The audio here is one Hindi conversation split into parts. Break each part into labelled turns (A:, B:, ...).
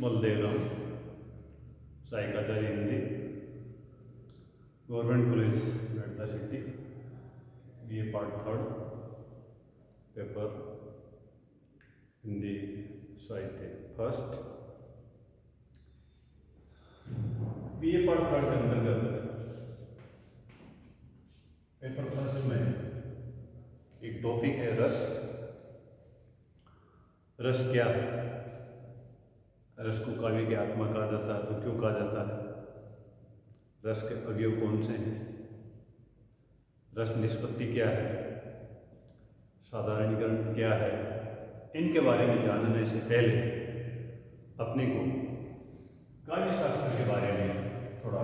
A: बलदेवराम, सहायक आचार्य Hindi, government college Merta city, BA part 3, paper Hindi साहित्य फर्स्ट। BA पार्ट 3 के अंतर्गत पेपर फर्स्ट में एक टॉपिक है रस। रस क्या है? रस को काव्य की आत्मा कहा जाता है तो क्यों कहा जाता है? रस के अवयव कौन से हैं? रस निष्पत्ति क्या है? साधारणीकरण क्या है? इनके बारे में जानने से पहले अपने को काव्य शास्त्र के बारे में थोड़ा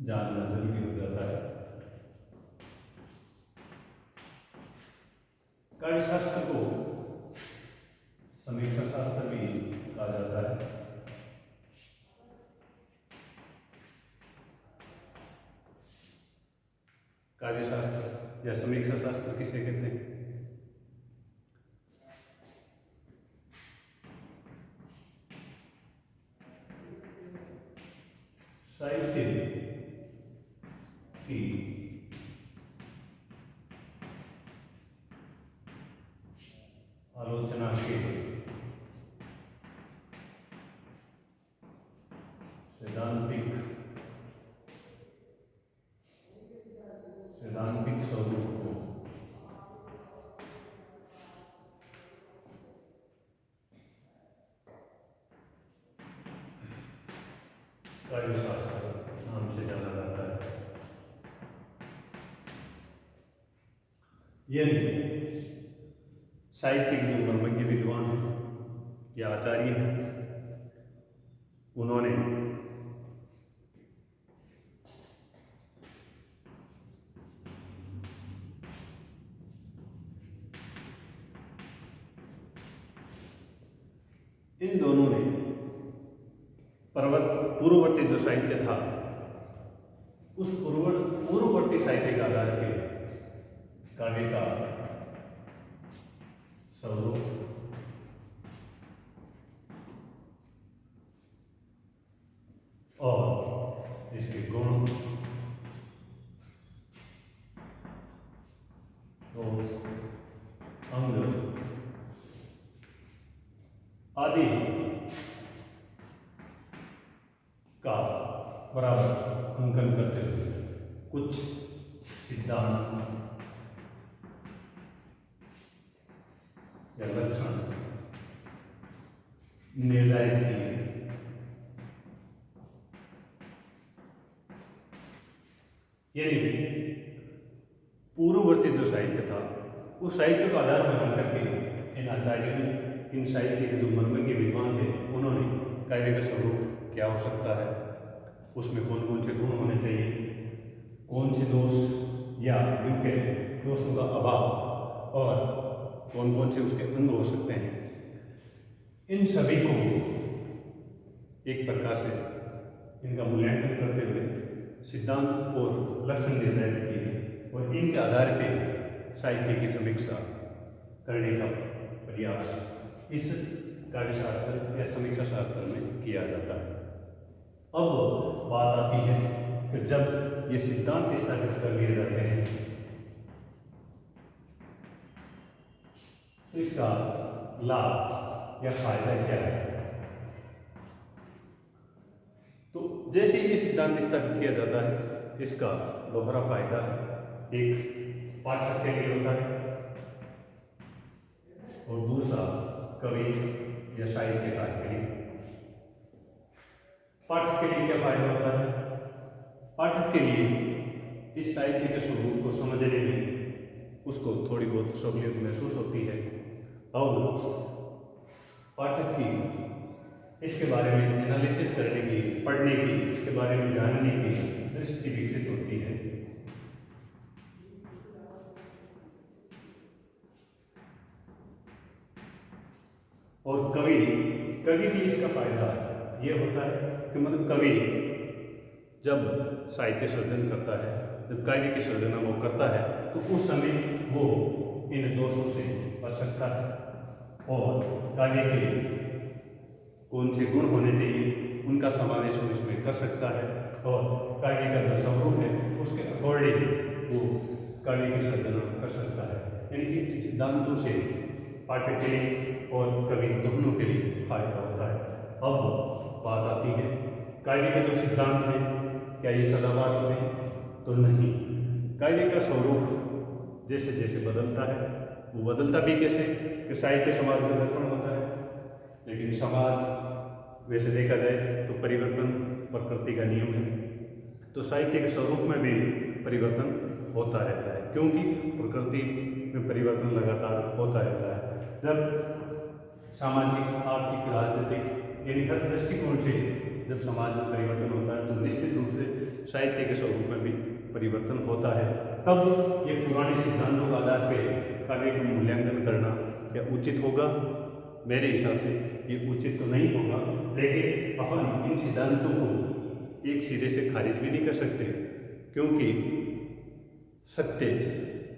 A: जानना जरूरी हो जाता है। काव्य शास्त्र को समीक्षा शास्त्र भी कहा जाता है। काव्य शास्त्र या समीक्षा शास्त्र किसे कहते हैं? साहित्य की आलोचना के सैद्धांतिक स्वरूप को काव्य शास्त्र नाम से जाना जाता है। यह साहित्यिक जो मर्मज्ञ विद्वान हैं या आचार्य हैं, उन्होंने इन दोनों ने पूर्ववर्ती जो साहित्य था उस पूर्ववर्ती साहित्य के आधार पे काव्य का स्वरूप और इसके गुण, अंग आदि का बराबर अंकन करते हुए कुछ सिद्धांत या लक्षण निर्धारित किए। यानी पूर्ववर्ती जो साहित्य था उस साहित्य को आधार बना करके इन आचार्यों ने, इन साहित्य के जो मर्मज्ञ विद्वान थे, उन्होंने काव्य का स्वरूप क्या हो सकता है, उसमें कौन कौन से गुण होने चाहिए, कौन से दोष या उनके दोषों का अभाव और कौन कौन से उसके अंग हो सकते हैं, इन सभी को एक प्रकार से इनका मूल्यांकन करते हुए सिद्धांत और लक्षण निर्धारित किए और इनके आधार पर साहित्य की समीक्षा करने का प्रयास इस काव्य शास्त्र या समीक्षा शास्त्र में किया जाता है। अब बात आती है कि जब ये सिद्धांत स्थापित कर लिए जाते हैं तो इसका लाभ या फायदा क्या है? तो जैसे ये सिद्धांत स्थापित किया जाता है, इसका दोहरा फायदा एक पाठक के लिए होता है और दूसरा कवि या साहित्यकार के लिए। पाठक के लिए क्या फायदा होता है? पाठक के लिए इस साहित्य के स्वरूप को समझने में उसको थोड़ी बहुत सहूलियत महसूस होती है और पाठक की इसके बारे में एनालिसिस करने की, पढ़ने की, इसके बारे में जानने की दृष्टि विकसित होती है। और कवि के लिए इसका फायदा ये होता है कि मतलब कवि जब साहित्य सर्जन करता है, जब काव्य की सर्जना वो करता है, तो उस समय वो इन दोषों से बच सकता है और काव्य के कौन से गुण होने चाहिए उनका समावेश वो इसमें कर सकता है, और काव्य का जो स्वरूप है उसके अकॉर्डिंग वो काव्य की सर्जना कर सकता है। यानी इन सिद्धांतों से पाठक के लिए और कवि दोनों के लिए फायदा होता है। अब बात आती है काव्य के जो सिद्धांत हैं क्या ये सदाबहार होते हैं? तो नहीं। काव्य का स्वरूप जैसे जैसे बदलता है, वो बदलता भी कैसे कि साहित्य समाज का दर्पण होता है, लेकिन समाज वैसे देखा जाए तो परिवर्तन प्रकृति का नियम है, तो साहित्य के स्वरूप में भी परिवर्तन होता रहता है, क्योंकि प्रकृति में परिवर्तन लगातार होता रहता है। जब सामाजिक, आर्थिक, राजनीतिक यानी हर दृष्टिकोण से जब समाज में परिवर्तन होता है तो निश्चित रूप से साहित्य के स्वरूप में भी परिवर्तन होता है। तब ये पुराने सिद्धांतों के आधार पर काव्य का मूल्यांकन करना क्या उचित होगा? मेरे हिसाब से ये उचित तो नहीं होगा, लेकिन अपन इन सिद्धांतों को एक सिरे से खारिज भी नहीं कर सकते, क्योंकि सत्य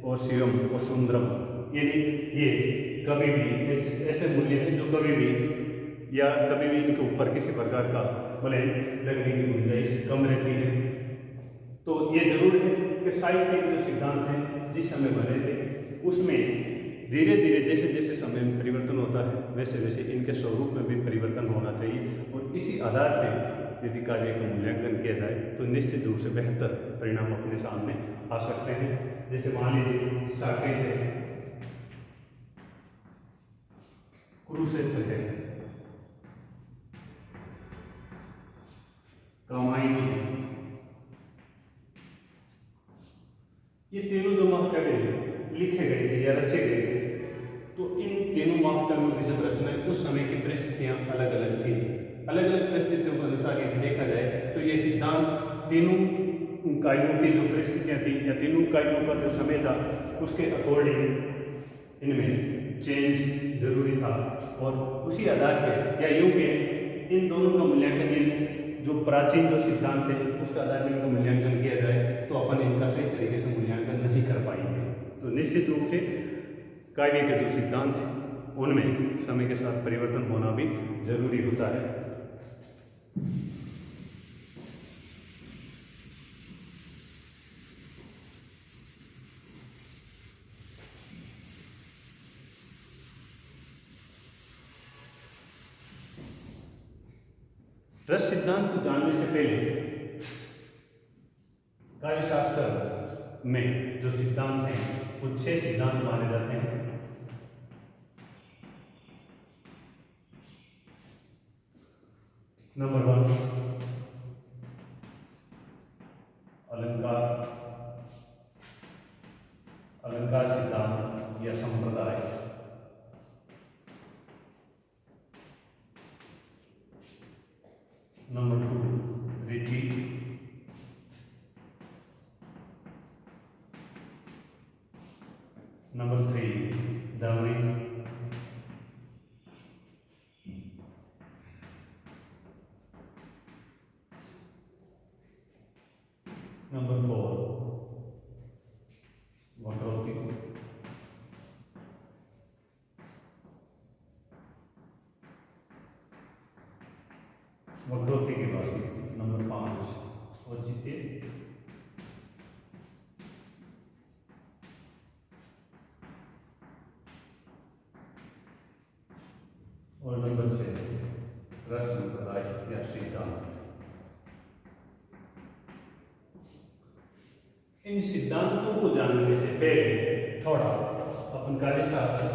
A: और शिवम और सुंदरम यानी ये कभी भी ऐसे मूल्य हैं जो कभी भी या कभी भी इनके ऊपर किसी प्रकार का भले लगने की गुंजाइश कम रहती है। तो ये जरूर है कि साहित्य के जो सिद्धांत हैं जिस समय बने थे उसमें धीरे धीरे जैसे जैसे समय में परिवर्तन होता है वैसे वैसे इनके स्वरूप में भी परिवर्तन होना चाहिए, और इसी आधार पर यदि कार्य का मूल्यांकन किया जाए तो निश्चित रूप से बेहतर परिणाम अपने सामने आ सकते हैं। जैसे मान लीजिए साकेत है, कुरुक्षेत्र है, कामायनी है, ये तीनों जो महाकाव्य लिखे गए थे या रचे गए थे, तो इन तीनों महाकाव्यों की जब रचना है उस समय की परिस्थितियां अलग अलग थी। अलग अलग परिस्थितियों के अनुसार यदि देखा जाए तो ये सिद्धांत तीनों काव्यों की जो परिस्थितियां थी या तीनों काव्यों का जो समय था उसके अकॉर्डिंग इनमें चेंज जरूरी था, और उसी आधार पर या यूं के इन दोनों का मूल्यांकन जो प्राचीन जो सिद्धांत है उसका आधार पर इनका मूल्यांकन किया जाए तो अपन इनका सही तरीके से मूल्यांकन नहीं कर पाएंगे। तो निश्चित रूप से काव्य के जो सिद्धांत हैं उनमें समय के साथ परिवर्तन होना भी जरूरी होता है। रस सिद्धांत को जानने से पहले काव्यशास्त्र में जो सिद्धांत हैं वो 6 सिद्धांत माने जाते हैं। नंबर 1 अलंकार, अलंकार सिद्धांत या संप्रदाय। नंबर 2 रीति, नंबर 3 ध्वनि, नंबर 4 वक्रोक्ति, वक्रोक्ति के बाद नंबर 5 औचित्य, और नंबर 6 रस संप्रदाय या सिद्धांत। इन सिद्धांतों को जानने से पहले थोड़ा अपन काव्यशास्त्र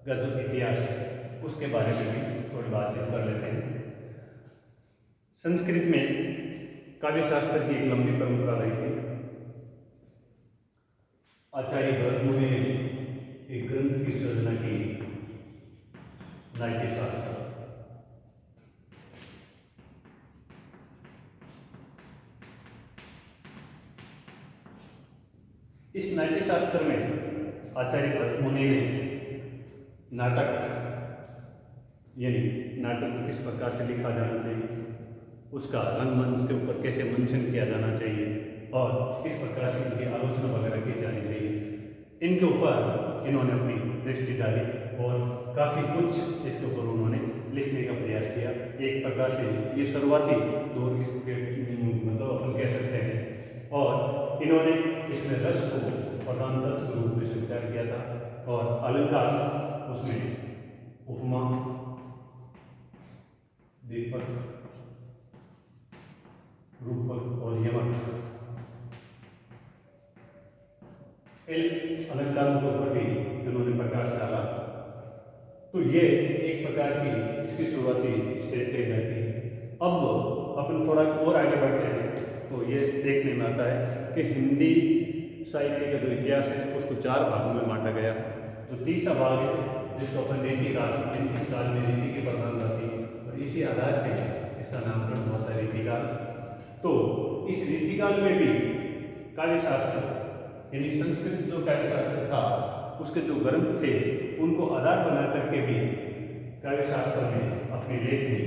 A: का जो इतिहास है उसके बारे में भी थोड़ी बातचीत कर लेते हैं। संस्कृत में काव्यशास्त्र की एक लंबी परंपरा रही थी। आचार्य भरत मुनि ने एक ग्रंथ की सृजना की, नाट्यशास्त्र। इस नाट्यशास्त्र में आचार्य भरत मुनि ने नाटक यानी नाटक को किस प्रकार से लिखा जाना चाहिए, उसका रंगमंच के ऊपर कैसे मंचन किया जाना चाहिए और किस प्रकार से इनकी आलोचना वगैरह की जानी चाहिए, इनके ऊपर इन्होंने अपनी दृष्टि डाली और काफ़ी कुछ इसके ऊपर उन्होंने लिखने का प्रयास किया। एक प्रकार से ये शुरुआती दौर इसके मतलब अपन कह सकते हैं। और इन्होंने इसमें रस को प्रधान तत्व के रूप में स्वीकार किया था और अलंकार उसमें उपमा, दीपक, रूपक और यमक इन अलंकारों के ऊपर भी इन्होंने प्रकाश डाला। तो ये एक प्रकार की इसकी शुरुआती स्टेज कही जाती है। अब अपन थोड़ा और आगे बढ़ते हैं तो ये देखने में आता है कि हिंदी साहित्य का जो इतिहास है उसको 4 भागों में बांटा गया। जो तीसरा भाग है जिसको अपन रीतिकाल, इस काल में रीति की प्रधानता थी और इसी आधार पर इसका नामकरण हुआ था रीतिकाल। तो इस रीतिकाल में भी काव्य शास्त्र यानी संस्कृत जो काव्य शास्त्र था उसके जो ग्रंथ थे उनको आधार बना करके भी काव्य शास्त्र में अपनी लेखनी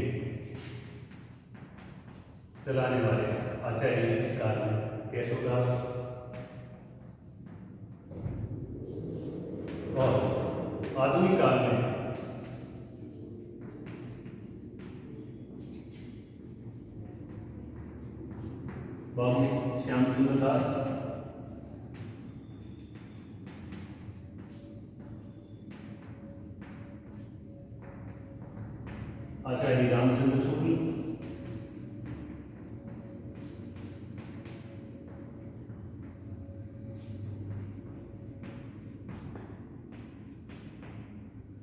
A: चलाने वाले आचार्य इस काल में केशवदास और आधुनिक काल में बाबू श्याम सुंदर दास, आचार्य रामचंद्र शुक्ल,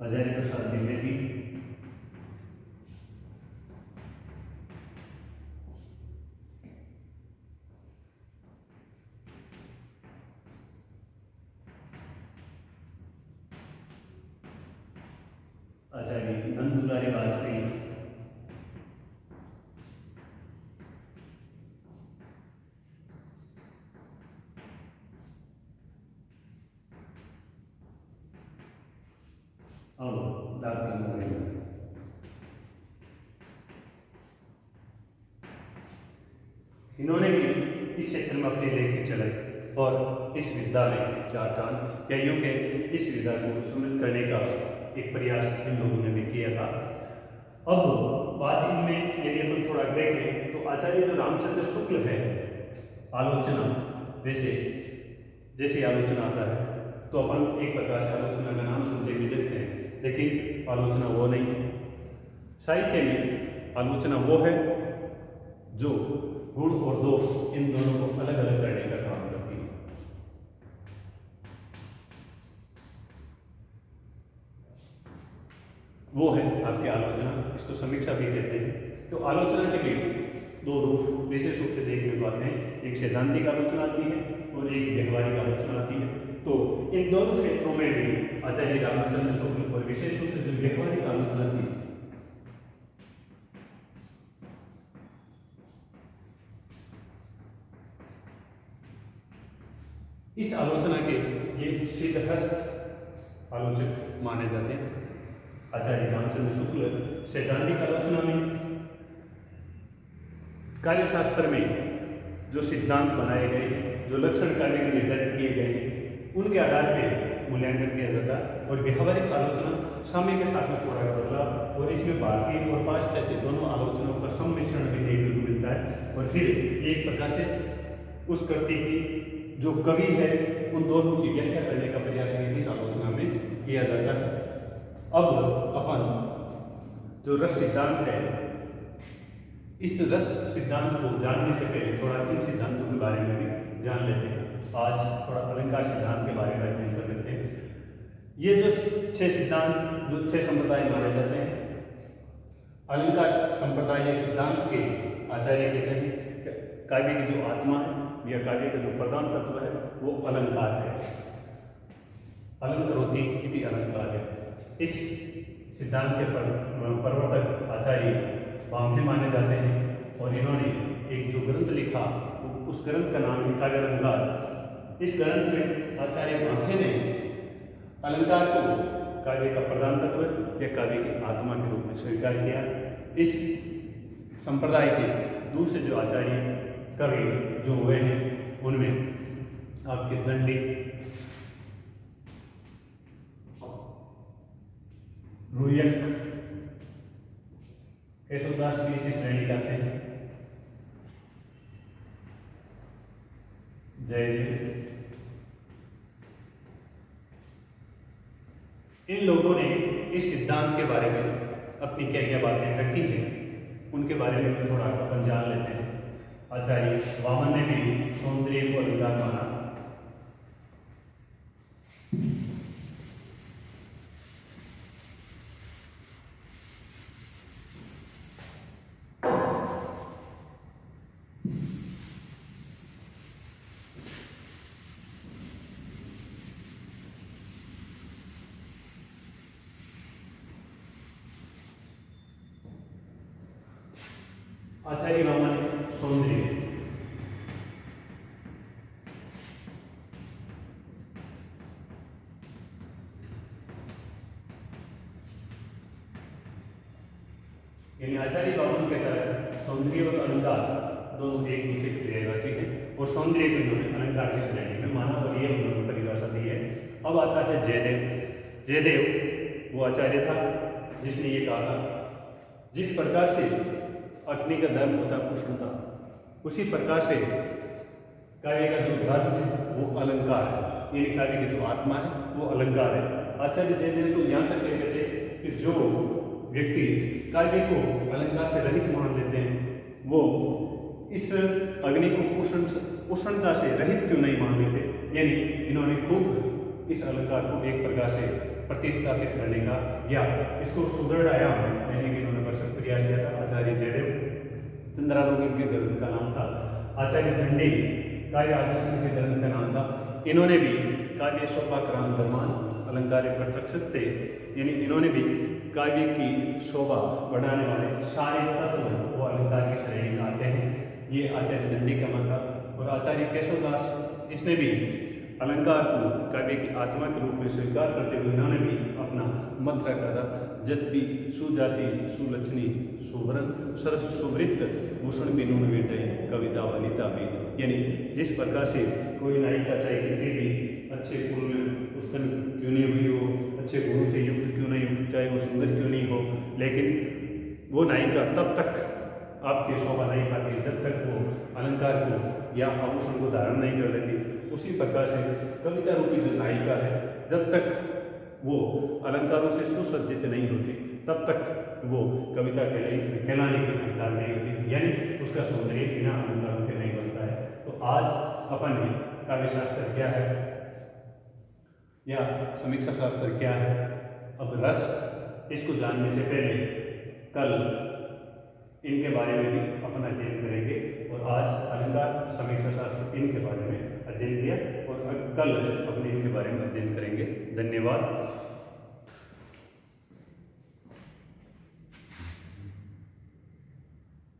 A: अजय प्रसाद द्विवेदी, आचार्य नंदुलारी वाजपेयी, और डॉक्टर मोरेगा। इन्होंने भी इस क्षेत्र में अपनी लेखनी चलाई और इस विद्या में 4 चांद या यूं के इस विद्या को समृद्ध करने का एक प्रयास इन लोगों ने भी किया था। अब बात इनमें यदि अपन थोड़ा देखें तो आचार्य जो रामचंद्र शुक्ल है, आलोचना वैसे जैसे आलोचना आता है तो अपन एक प्रकार से आलोचना का नाम सुनते भी देखते हैं, लेकिन आलोचना वो नहीं है। साहित्य में आलोचना वो है जो गुण और दोष इन दोनों को अलग अलग करने का काम करती है। वो है आपकी आलोचना, इसको समीक्षा भी कहते हैं। तो आलोचना के लिए 2 रूप विशेष रूप से देखने को आते हैं, एक सैद्धांतिक आलोचना आती है और एक व्यवहारिक आलोचना आती है। तो इन दोनों क्षेत्रों में भी आचार्य रामचंद्र शुक्ल और विशेष रूप से जो व्यवहारिक आलोचना थी इस आलोचना के ये सिद्धहस्त आलोचक माने जाते हैं। आचार्य रामचंद्र शुक्ल सैद्धांतिक आलोचना में कार्य शास्त्र में जो सिद्धांत बनाए गए, जो लक्षण कार्य में निर्धारित किए गए, उनके आधार पर मूल्यांकन किया जाता है। और व्यवहारिक आलोचना समय के साथ में थोड़ा बदला और इसमें भारतीय और पाश्चात्य दोनों आलोचनाओं का सम्मिश्रण भी देखने को मिलता है। और फिर एक प्रकार से उस कृति की जो कवि है उन दोनों की व्याख्या करने का प्रयास इस आलोचना में किया जाता है। अब अपन जो रस सिद्धांत है, इस रस सिद्धांत को जानने से पहले थोड़ा इन सिद्धांतों के बारे में भी जान लेते हैं। आज थोड़ा अलंकार सिद्धांत के बारे में अध्ययन कर लेते हैं। ये जो 6 सिद्धांत, जो 6 संप्रदाय माने जाते हैं, अलंकार संप्रदाय सिद्धांत के आचार्य कहते हैं कि काव्य की जो आत्मा है या काव्य का जो प्रधान तत्व है वो अलंकार है। अलंकरोति इति अलंकार है। इस सिद्धांत के प्रवर्तक आचार्य बामने माने जाते हैं और इन्होंने एक जो ग्रंथ लिखा उस ग्रंथ का नाम है काव्य अलंकार। इस ग्रंथ में आचार्य बामने ने अलंकार को काव्य का प्रधान तत्व या काव्य की आत्मा के रूप में स्वीकार किया। इस संप्रदाय के दूसरे जो आचार्य कवि जो हुए हैं उनमें आपके दंडी, रुयक, केशवदास भी इसी श्रेणी के आते हैं। जयदेव, इन लोगों ने इस सिद्धांत के बारे में अपनी क्या क्या बातें रखी है, उनके बारे में थोड़ा अपन जान लेते हैं। आचार्य वामन ने भी सौंदर्य को अलंकार माना। आचार्य वामन सौंदर्य, यानी आचार्य वामन के तरह सौंदर्य और अलंकार दोनों एक दूसरे के पर्यायवाची हैं और सौंदर्य को इन्होंने अलंकार की श्रेणी में माना और ये उन्होंने परिभाषा दी है। अब आता है जयदेव। जयदेव वो आचार्य था जिसने ये कहा था जिस प्रकार से अग्नि का धर्म होता उष्णता, उसी प्रकार से काव्य का जो धर्म है वो अलंकार है, यानी काव्य की जो आत्मा है वो अलंकार है। आचार्य जयदेव तो यहाँ तक कहते थे कि जो व्यक्ति काव्य को अलंकार से रहित मान लेते हैं वो इस अग्नि को उष्णता से रहित क्यों नहीं मान लेते, यानी इन्होंने खूब इस अलंकार को एक प्रकार से प्रतिस्थापित करने का या इसको सुदृढ़ आयाम देने की इन्होंने भरसक प्रयास किया था। आचार्य जयदेव, चंद्रालोक इनके ग्रंथ का नाम था। आचार्य दंडी काव्य आदर्श के ग्रंथ का नाम था। इन्होंने भी काव्य शोभाक्रांत धर्मान अलंकार प्रचक्षित थे, यानी इन्होंने भी काव्य की शोभा बढ़ाने वाले सारे तत्व वो अलंकार की श्रेणी में आते हैं। ये आचार्य दंडी का मत था। और आचार्य केशवदास इसने भी अलंकार को काव्य की आत्मा के रूप में स्वीकार करते हुए इन्होंने भी अपना मत रखा था। जत भी सुजाति सुलक्षणी सुवर्ण सरस सुवृत्त भूषण बिनु हृदय कविता वनिता बीत, यानी जिस प्रकार से कोई नायिका चाहे कितनी भी अच्छे गुण में उत्पन्न क्यों नहीं हुई हो, अच्छे गुणों से युक्त क्यों नहीं हो, चाहे वो सुंदर क्यों नहीं हो, लेकिन वो नायिका तब तक आपकी शोभा नहीं पाती जब तक वो अलंकार को या आभूषण को धारण नहीं कर लेती। उसी प्रकार से कविता रूपी जो नायिका है जब तक वो अलंकारों से सुसज्जित नहीं होती तब तक वो कविता कहलाने की हकदार नहीं होती, यानी उसका सौंदर्य बिना अलंकारों के नहीं बनता है। तो आज अपन ने काव्य शास्त्र क्या है या समीक्षा शास्त्र क्या है, अब रस इसको जानने से पहले कल इनके बारे में भी अपन अध्ययन करेंगे। और आज अलंकार समीक्षा शास्त्र इनके बारे में अध्ययन किया और कल अपने इनके बारे में अध्ययन करेंगे। धन्यवाद।